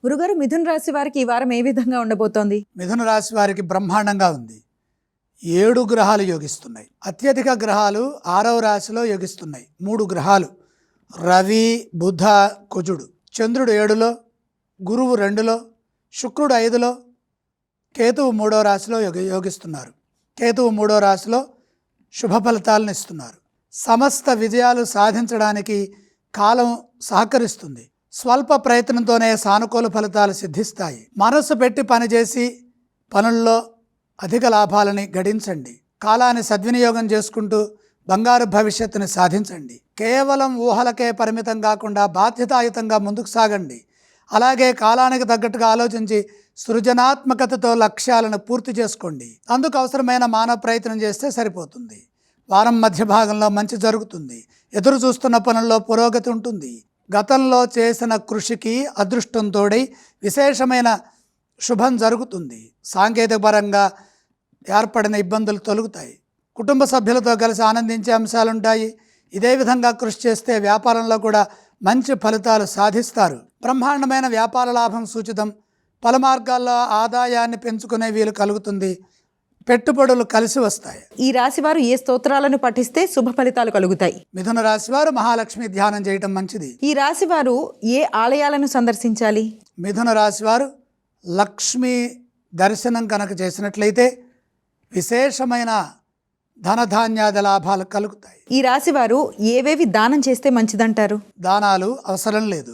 గురుగారు, మిథున రాశి వారికి ఈ వారం ఏ విధంగా ఉండబోతోంది? మిథున రాశి వారికి బ్రహ్మాండంగా ఉంది. 7 గ్రహాలు యోగిస్తున్నాయి. అత్యధిక గ్రహాలు 6వ రాశిలో యోగిస్తున్నాయి. 3 గ్రహాలు రవి, బుధ, కుజుడు. చంద్రుడు 7లో, గురువు 2లో, శుక్రుడు 5లో, కేతువు 3వ రాశిలో యోగిస్తున్నారు. కేతువు 3వ రాశిలో శుభ ఫలితాలను ఇస్తున్నారు. సమస్త విజయాలు సాధించడానికి కాలం సహకరిస్తుంది. స్వల్ప ప్రయత్నంతోనే సానుకూల ఫలితాలు సిద్ధిస్తాయి. మనస్సు పెట్టి పనిచేసి పనుల్లో అధిక లాభాలని గడించండి. కాలాన్ని సద్వినియోగం చేసుకుంటూ బంగారు భవిష్యత్తుని సాధించండి. కేవలం ఊహలకే పరిమితం కాకుండా బాధ్యతాయుతంగా ముందుకు సాగండి. అలాగే కాలానికి తగ్గట్టుగా ఆలోచించి సృజనాత్మకతతో లక్ష్యాలను పూర్తి చేసుకోండి. అందుకు అవసరమైన మానవ ప్రయత్నం చేస్తే సరిపోతుంది. వారం మధ్య భాగంలో మంచి జరుగుతుంది. ఎదురు చూస్తున్న పనుల్లో పురోగతి ఉంటుంది. గతంలో చేసిన కృషికి అదృష్టం తోడై విశేషమైన శుభం జరుగుతుంది. సాంకేతిక పరంగా ఏర్పడిన ఇబ్బందులు తొలగుతాయి. కుటుంబ సభ్యులతో కలిసి ఆనందించే అంశాలుంటాయి. ఇదే విధంగా కృషి చేస్తే వ్యాపారంలో కూడా మంచి ఫలితాలు సాధిస్తారు. బ్రహ్మాండమైన వ్యాపార లాభం సూచితం. పలు మార్గాల్లో ఆదాయాన్ని పెంచుకునే వీలు కలుగుతుంది. పెట్టుబడులు కలిసి వస్తాయి. ఈ రాశి వారు ఏ స్తోత్రాలను పఠిస్తే శుభ ఫలితాలు కలుగుతాయి? మిథున రాశి వారు మహాలక్ష్మి ధ్యానం చేయటం మంచిది. ఈ రాశి వారు ఏ ఆలయాలను సందర్శించాలి? మిథున రాశి వారు లక్ష్మీ దర్శనం కనుక చేసినట్లయితే విశేషమైన ధనధాన్యాది లాభాలు కలుగుతాయి. ఈ రాశి వారు ఏవేవి దానం చేస్తే మంచిదంటారు? దానాలు అవసరం లేదు.